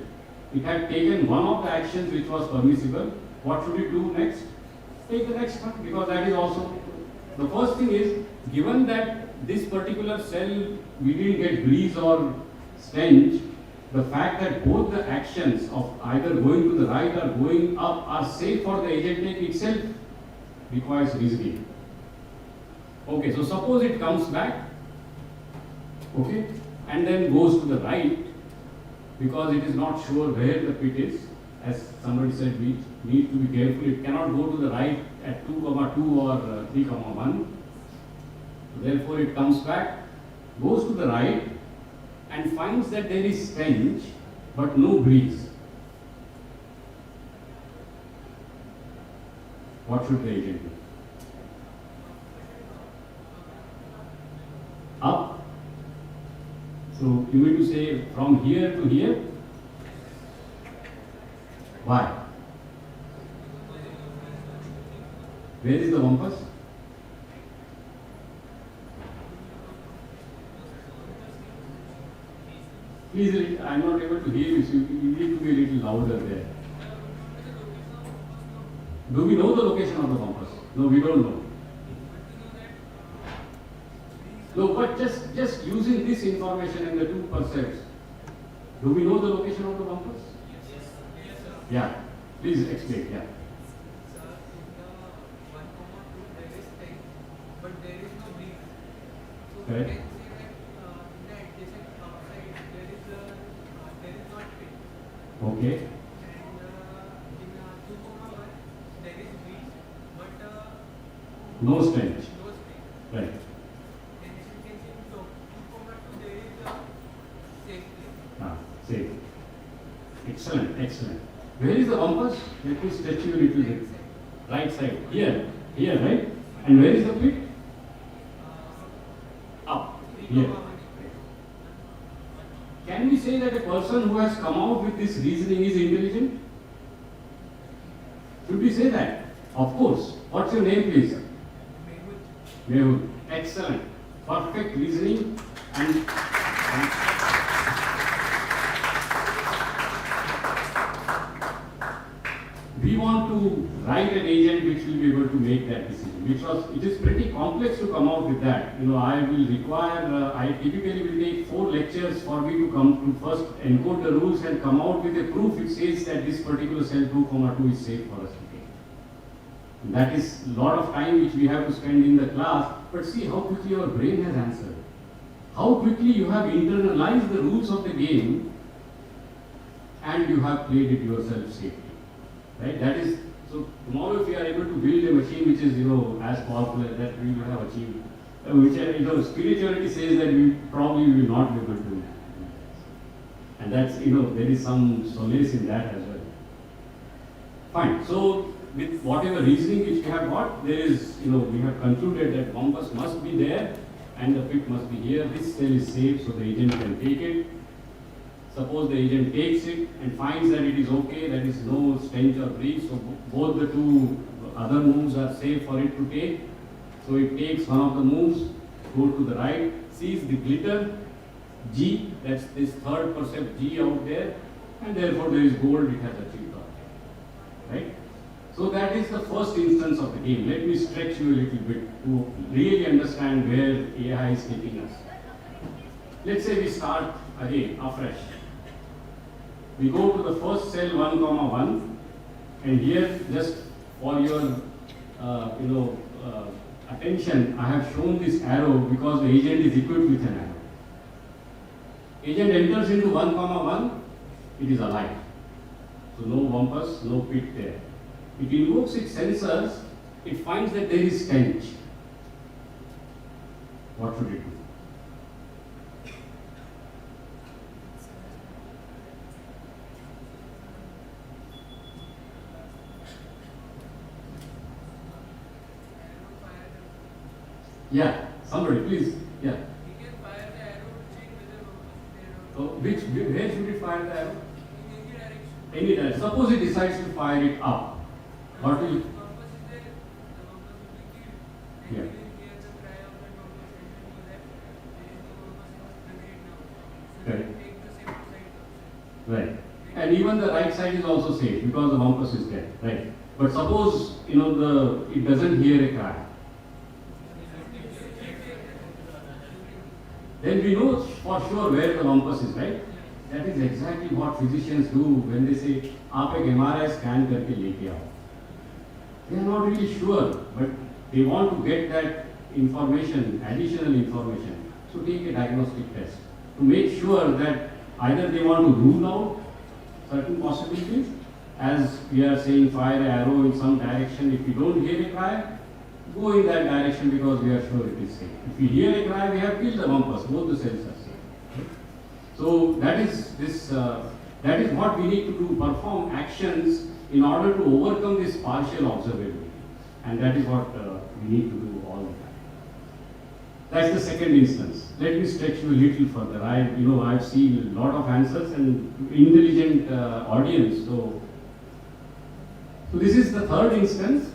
It had taken one of the actions which was permissible. What should it do next? Take the next one, because that is also. The first thing is, given that this particular cell we didn't get breeze or stench, the fact that both the actions of either going to the right or going up are safe for the agent itself requires reasoning. Okay, so suppose it comes back, okay, and then goes to the right because it is not sure where the pit is. As somebody said, we need to be careful. It cannot go to the right at 2, 2 or 3, 1. Therefore, it comes back, goes to the right, and finds that there is stench but no breeze. What should the agent do? So you mean to say from here to here? Why? Where is the compass? Please, I am not able to hear you, so you need to be a little louder there. Do we know the location of the compass? No, we don't know. No, but just using this information and the two percepts, do we know the location of the compass? Yes. Yes, sir. Yeah, please explain. Yeah. Sir, in the 1,2 there is 10, but there is no breeze. So Correct. we can say that in the adjacent outside there is not pit. Okay. And in 2,1 there is breeze, but No stench. no stay. Right. And as you can see in 2,2 there is a safe place. Ah, safe. Excellent, excellent. Where is the compass? Let me stretch you a little bit. Right side. Here, right? And where is the pit? Up. Here. Can we say that a person who has come out with this reasoning is intelligent? Should we say that? Of course. What's your name, please? Mehul. Excellent. Perfect reasoning and we want to write an agent which will be able to make that decision. It is pretty complex to come out with that. I will require, I typically will take 4 lectures for me to come to first encode the rules and come out with a proof which says that this particular cell 2,2 is safe for us to take. That is a lot of time which we have to spend in the class, but see how quickly your brain has answered. How quickly you have internalized the rules of the game and you have played it yourself safely. Right? That is, so tomorrow if you are able to build a machine which is, as powerful as that we will have achieved, which, spirituality says that we probably will not be able to do that. And that's, there is some solace in that as well. Fine. So, with whatever reasoning which we have got, there is, we have concluded that compass must be there and the pit must be here. This cell is safe, so the agent can take it. Suppose the agent takes it and finds that it is okay, there is no stench or breeze, so both the two other moves are safe for it to take. So it takes one of the moves, go to the right, sees the glitter, G, that's this third percept G out there, and therefore there is gold, it has achieved that. Right? So that is the first instance of the game. Let me stretch you a little bit to really understand where AI is taking us. Let's say we start again, afresh. We go to the first cell 1,1, and here just for your attention, I have shown this arrow because the agent is equipped with an arrow. Agent enters into 1,1, it is alive. So no compass, no pit there. It invokes its sensors, it finds that there is stench. What should it do? Yeah, somebody please. Yeah. We can fire the arrow to check whether So where should it fire the arrow? in any direction. Any direction. Suppose it decides to fire it up. What will The compass is there, the compass will be killed. And Yeah. you will hear the cry of the compass and you know that there is no compass in the grid now. So Correct. you take the safe side option. Right. And even the right side is also safe because the compass is there. Right. But suppose it doesn't hear a cry. Then we know for sure where the compass is, right? That is exactly what physicians do when they say, "आप एक MRI scan करके लेके आओ." They are not really sure, but they want to get that information, additional information. So take a diagnostic test to make sure that either they want to rule out certain possibilities, as we are saying, fire an arrow in some direction. If you don't hear a cry, go in that direction because we are sure it is safe. If we hear a cry, we have killed the compass. Both the cells are safe. So that is what we need to do, perform actions in order to overcome this partial observability. And that is what we need to do all the time. That's the second instance. Let me stretch you a little further. I've seen a lot of answers and intelligent audience. So this is the third instance.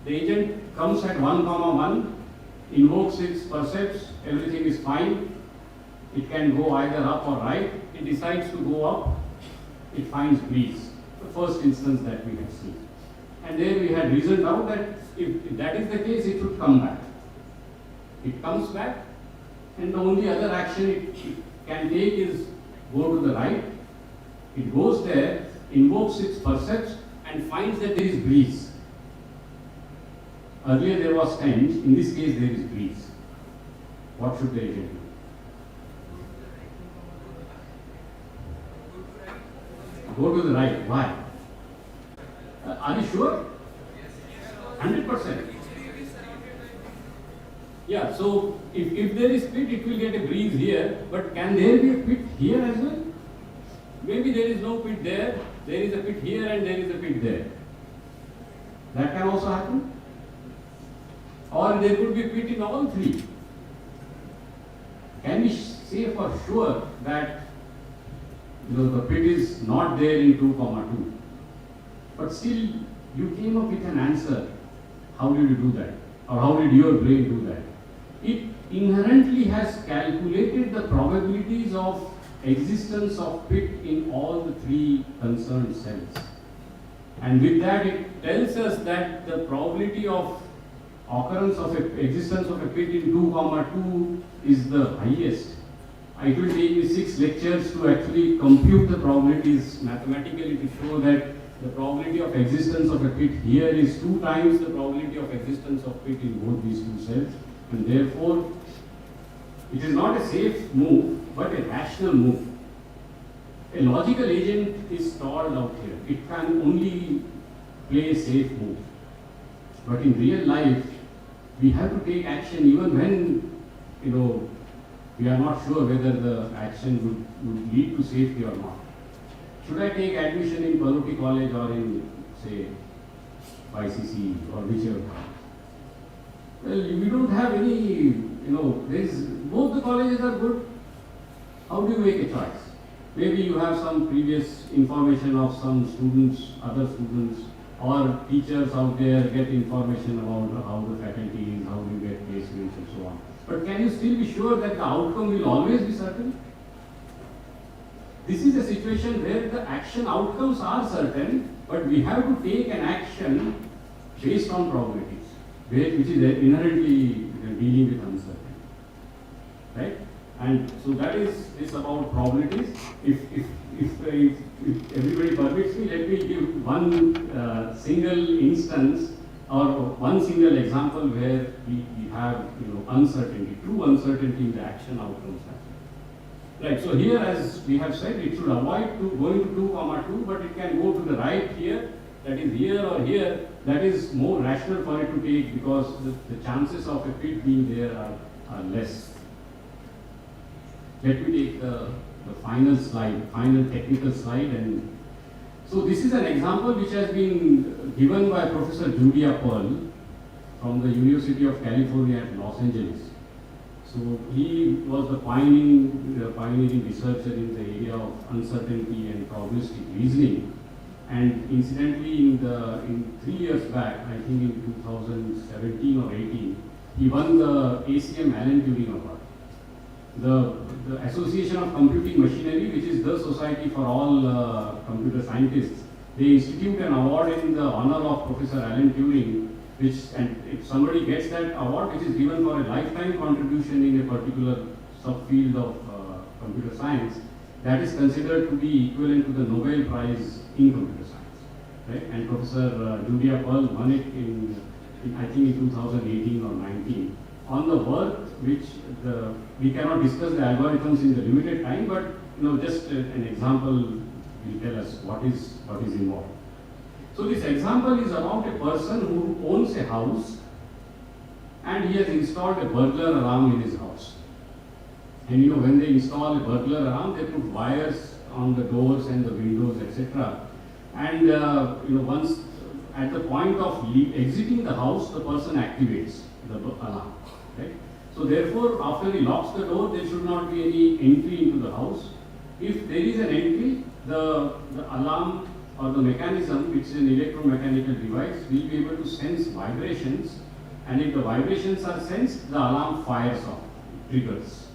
The agent comes at 1, invokes its percepts, everything is fine. It can go either up or right. It decides to go up. It finds breeze. The first instance that we have seen. And there we had reasoned out that if that is the case, it should come back. It comes back, and the only other action it can take is go to the right. It goes there, invokes its percepts, and finds that there is breeze. Earlier there was stench, in this case there is breeze. What should the agent do? Go to the right. Why? Are you sure? 100%. Yeah, so if there is pit, it will get a breeze here, but can there be a pit here as well? Maybe there is no pit there is a pit here and there is a pit there. That can also happen. Or there could be a pit in all three. Can we say for sure that the pit is not there in 2, but still you came up with an answer? How did you do that? Or how did your brain do that? It inherently has calculated the probabilities of existence of pit in all the three concerned cells. And with that, it tells us that the probability of occurrence of existence of a pit in 2, is the highest. It will take me 6 lectures to actually compute the probabilities mathematically to show that the probability of existence of a pit here is 2 times the probability of existence of pit in both these two cells. And therefore, it is not a safe move, but a rational move. A logical agent is stalled out here. It can only play a safe move. But in real life, we have to take action even when, we are not sure whether the action would lead to safety or not. Should I take admission in Paloti College or in, say, YCC or whichever? Well, we don't have any, both the colleges are good. How do you make a choice? Maybe you have some previous information of some students, other students, or teachers out there get information about how the faculty is, how you get placements and so on. But can you still be sure that the outcome will always be certain? This is a situation where the action outcomes are certain, but we have to take an action based on probabilities, which is inherently dealing with uncertainty, right? And so that is about probabilities. If everybody permits me, let me give one single instance or one single example where we have uncertainty, true uncertainty in the action outcomes. Right, so here as we have said, it should avoid going to 2, but it can go to the right here, that is here or here. That is more rational for it to take because the chances of a pit being there are less. Let me take the final slide, final technical slide. And so this is an example which has been given by Professor Julia Pearl from the University of California at Los Angeles. So he was the pioneering researcher in the area of uncertainty and probabilistic reasoning. And incidentally, in 3 years back, I think in 2017 or 18, he won the ACM Alan Turing Award. The Association of Computing Machinery, which is the society for all computer scientists, they institute an award in the honor of Professor Alan Turing, and if somebody gets that award, which is given for a lifetime contribution in a particular subfield of computer science, that is considered to be equivalent to the Nobel Prize in computer science, right? And Professor Julia Pearl won it in I think in 2018 or 19 on the work which we cannot discuss the algorithms in the limited time, but just an example will tell us what is involved. So this example is about a person who owns a house and he has installed a burglar alarm in his house. And when they install a burglar alarm, they put wires on the doors and the windows, etc. And once at the point of exiting the house, the person activates the alarm. Right? So therefore, after he locks the door, there should not be any entry into the house. If there is an entry, the alarm or the mechanism, which is an electromechanical device, will be able to sense vibrations, and if the vibrations are sensed, the alarm fires off, triggers.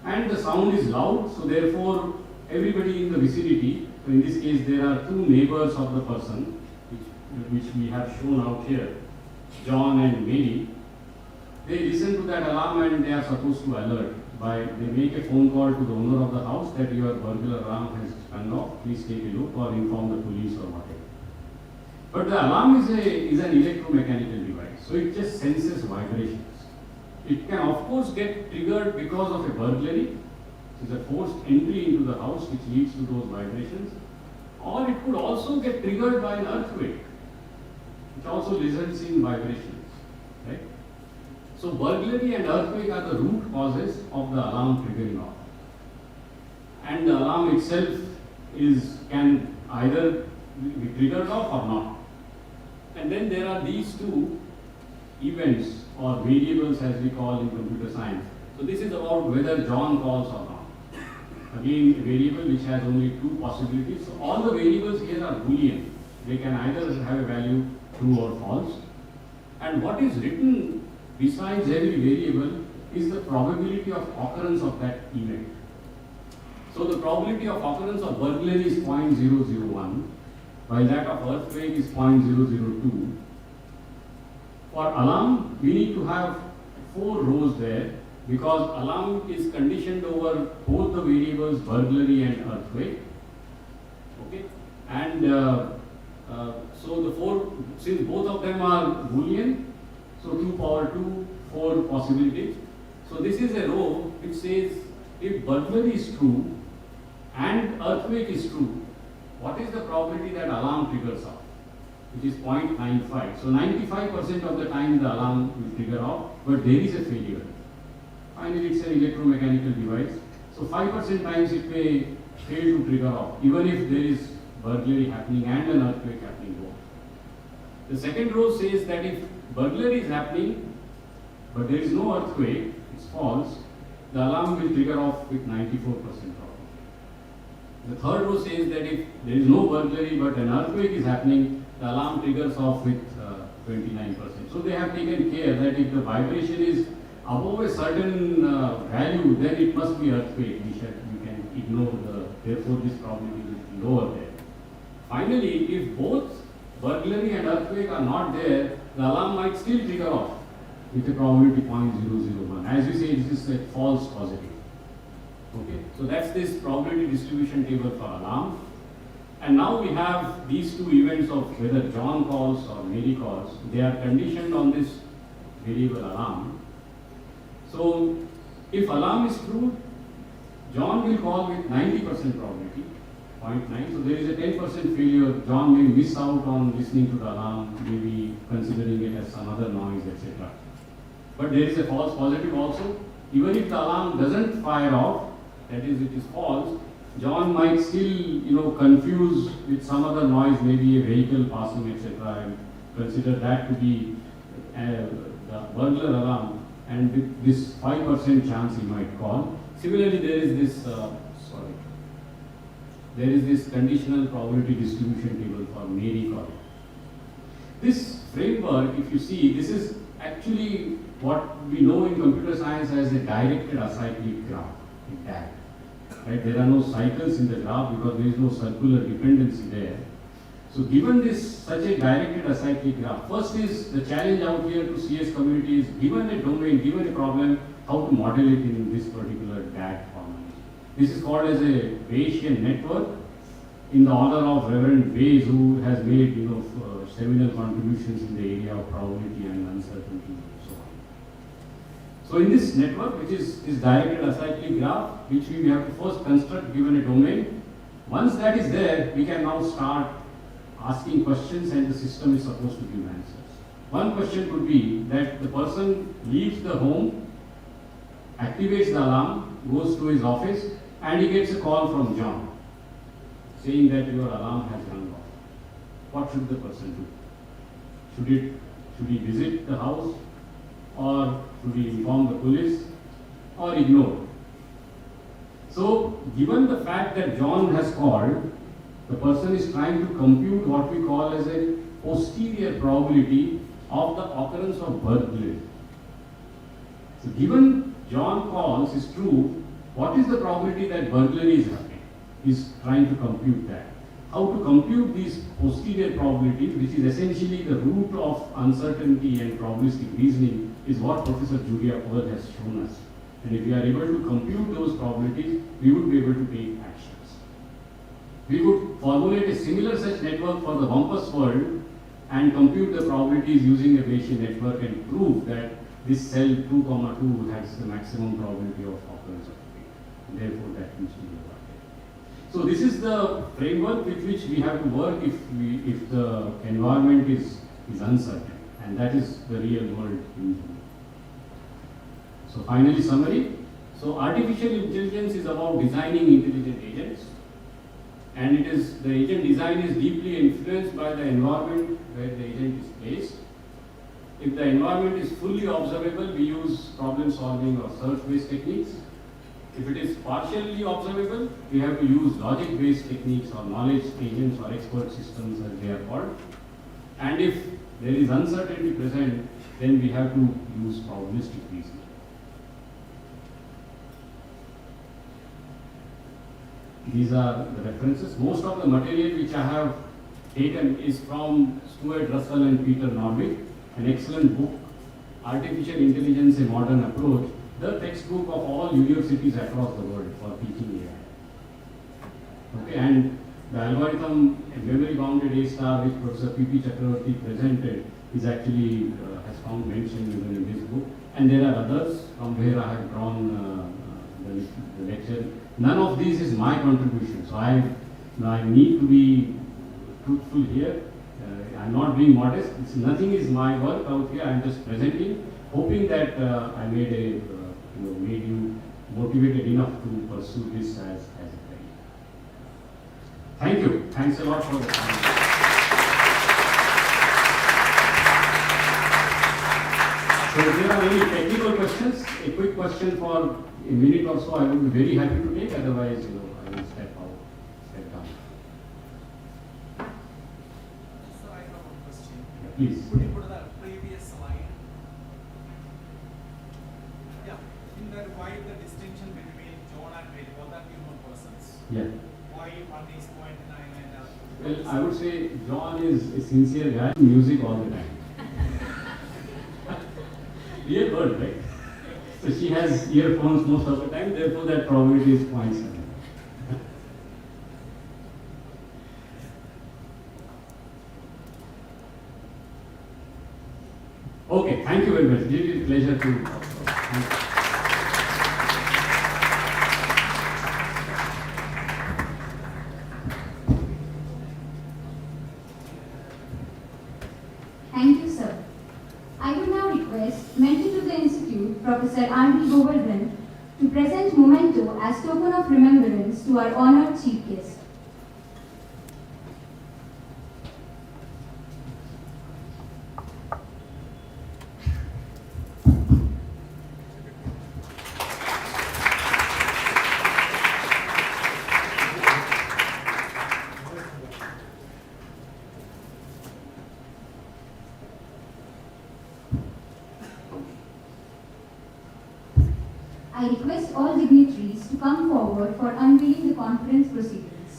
And the sound is loud, so therefore everybody in the vicinity, so in this case there are two neighbors of the person, which we have shown out here, John and Mary. They listen to that alarm and they are supposed to alert they make a phone call to the owner of the house that your burglar alarm has turned off, please take a look or inform the police or whatever. But the alarm is an electromechanical device, so it just senses vibrations. It can of course get triggered because of a burglary, which is a forced entry into the house which leads to those vibrations, or it could also get triggered by an earthquake, which also results in vibrations, right? So burglary and earthquake are the root causes of the alarm triggering off. And the alarm itself can either be triggered off or not. And then there are these two events or variables as we call in computer science. So this is about whether John calls or not. Again, a variable which has only two possibilities. So all the variables here are Boolean. They can either have a value true or false. And what is written besides every variable is the probability of occurrence of that event. So the probability of occurrence of burglary is 0.001, while that of earthquake is 0.002. For alarm, we need to have 4 rows there because alarm is conditioned over both the variables burglary and earthquake. Okay, and so the 4, since both of them are Boolean, so 2 power 2, 4 possibilities. So this is a row which says if burglary is true and earthquake is true, what is the probability that alarm triggers off? Which is 0.95. So 95% of the time the alarm will trigger off, but there is a failure. Finally, it's an electromechanical device. So 5% times it may fail to trigger off, even if there is burglary happening and an earthquake happening both. The second row says that if burglary is happening, but there is no earthquake, it's false, the alarm will trigger off with 94% probability. The third row says that if there is no burglary but an earthquake is happening, the alarm triggers off with 29%. So they have taken care that if the vibration is above a certain value, then it must be earthquake. We can ignore therefore this probability is lower there. Finally, if both burglary and earthquake are not there, the alarm might still trigger off with a probability 0.001. As we say, this is a false positive. Okay, so that's this probability distribution table for alarm. And now we have these two events of whether John calls or Mary calls. They are conditioned on this variable alarm. So if alarm is true, John will call with 90% probability, 0.9. So there is a 10% failure. John may miss out on listening to the alarm, maybe considering it as some other noise, etc. But there is a false positive also. Even if the alarm doesn't fire off, that is, it is false, John might still, confuse with some other noise, maybe a vehicle passing, etc., and consider that to be the burglar alarm, and with this 5% chance he might call. Similarly, there is this conditional probability distribution table for Mary calling. This framework, if you see, this is actually what we know in computer science as a directed acyclic graph, DAG. Right? There are no cycles in the graph because there is no circular dependency there. So given such a directed acyclic graph, first is the challenge out here to CS community is given a domain, given a problem, how to model it in this particular DAG format. This is called as a Bayesian network in the honor of Reverend Bayes, who has made seminal contributions in the area of probability and uncertainty and so on. So in this network, which is this directed acyclic graph, which we have to first construct given a domain, once that is there, we can now start asking questions and the system is supposed to give answers. One question could be that the person leaves the home, activates the alarm, goes to his office, and he gets a call from John saying that your alarm has rung off. What should the person do? Should he visit the house, or should we inform the police or ignore? So, given the fact that John has called, the person is trying to compute what we call as a posterior probability of the occurrence of burglary. So, given John calls is true, what is the probability that burglary is happening? He's trying to compute that. How to compute these posterior probabilities, which is essentially the root of uncertainty and probabilistic reasoning, is what Professor Julia Earle has shown us. And if we are able to compute those probabilities, we would be able to take actions. We would formulate a similar such network for the Wampus world and compute the probabilities using a Bayesian network and prove that this cell 2,2 has the maximum probability of occurrence of fate. Therefore, that needs to be avoided. So this is the framework with which we have to work if the environment is uncertain, and that is the real world engineering. So finally, summary. So artificial intelligence is about designing intelligent agents, and the agent design is deeply influenced by the environment where the agent is placed. If the environment is fully observable, we use problem solving or search-based techniques. If it is partially observable, we have to use logic-based techniques or knowledge agents or expert systems as they are called. And if there is uncertainty present, then we have to use probabilistic reasoning. These are the references. Most of the material which I have taken is from Stuart Russell and Peter Norvig, an excellent book, Artificial Intelligence, a Modern Approach, the textbook of all universities across the world for teaching AI. Okay, and the algorithm, a memory bounded A star, which Professor P.P. Chakravarti presented, is actually has found mention even in this book. And there are others from where I have drawn the lecture. None of these is my contribution, so I need to be truthful here. I'm not being modest. Nothing is my work out here. I'm just presenting, hoping that I made you motivated enough to pursue this as a career. Thank you. Thanks a lot for the time. So if there are any technical questions, a quick question for a minute or so, I would be very happy to take. Otherwise, I will step down. So I have one question. Yeah, please. Could you put the previous slide? Yeah. In that, why the distinction between John and Mary? Both are human persons. Yeah. Why one is 0.9 and Well, I would say John is a sincere guy, music all the time. Real world, right? So she has earphones most of the time, therefore that probability is 0.7. Okay, thank you very much. It is a pleasure to talk. Thank you. Thank you, sir. I would now request Mentor to the Institute, Professor R.D. Govardhan, to present memento as token of remembrance to our honored chief guest. I request all dignitaries to come forward for unveiling the conference proceedings.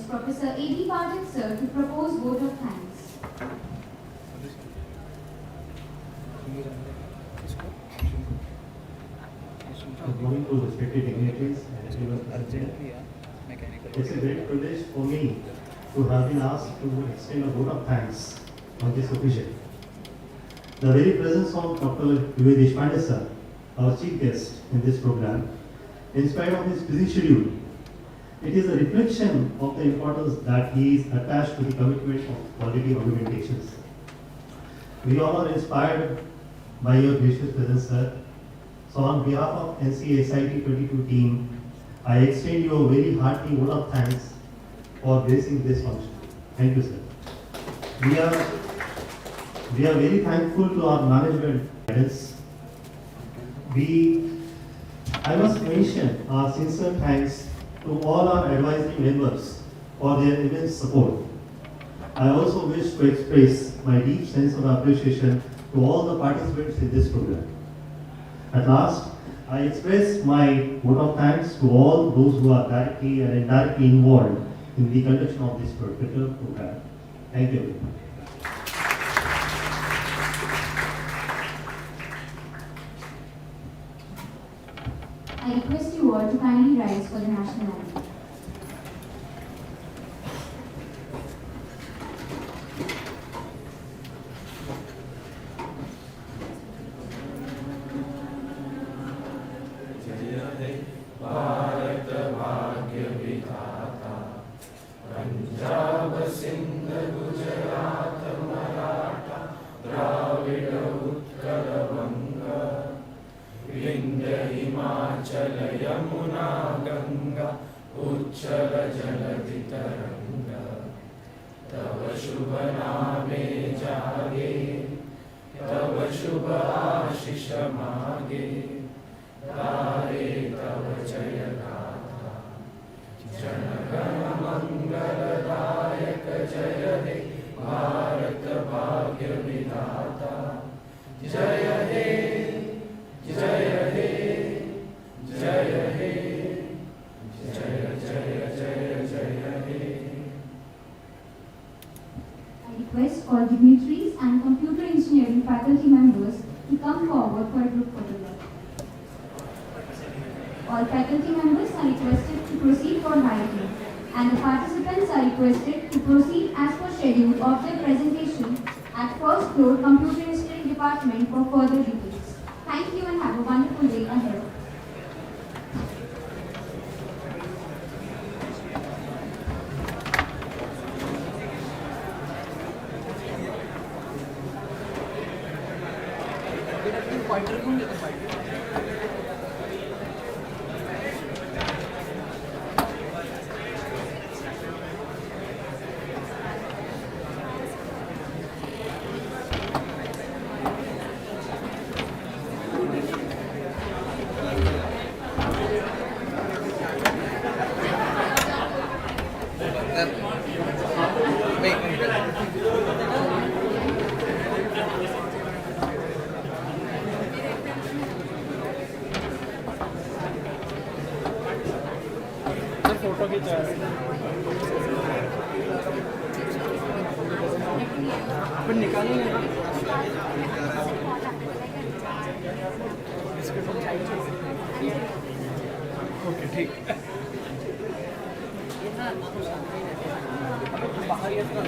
request Professor A.D. Pathak sir to propose vote of thanks. Good morning to respected dignitaries and everyone present. It's a great privilege for me to have been asked to extend a vote of thanks on this occasion. The very presence of Dr. U.A. Deshpande sir, our chief guest in this program, in spite of his busy schedule, it is a reflection of the importance that he is attached to the commitment of quality argumentations. We all are inspired by your gracious presence, sir. So on behalf of NCA SIT 22 team, I extend you a very hearty vote of thanks for gracing this function. Thank you, sir. We are very thankful to our management guidance. I must mention our sincere thanks to all our advisory members for their immense support. I also wish to express my deep sense of appreciation to all the participants in this program. At last, I express my vote of thanks to all those who are directly and indirectly involved in the conduction of this particular program. Thank you very much. I request you all to kindly rise for the national anthem. Request all dignitaries and computer engineering faculty members to come forward for a group photograph. All faculty members are requested to proceed for hiring, and the participants are requested to proceed as per schedule of their presentation at first floor Computer Engineering Department for further details. Thank you and have a wonderful day ahead. Photo खींचा अपन निकालेंगे okay ठीक बाहर ये तो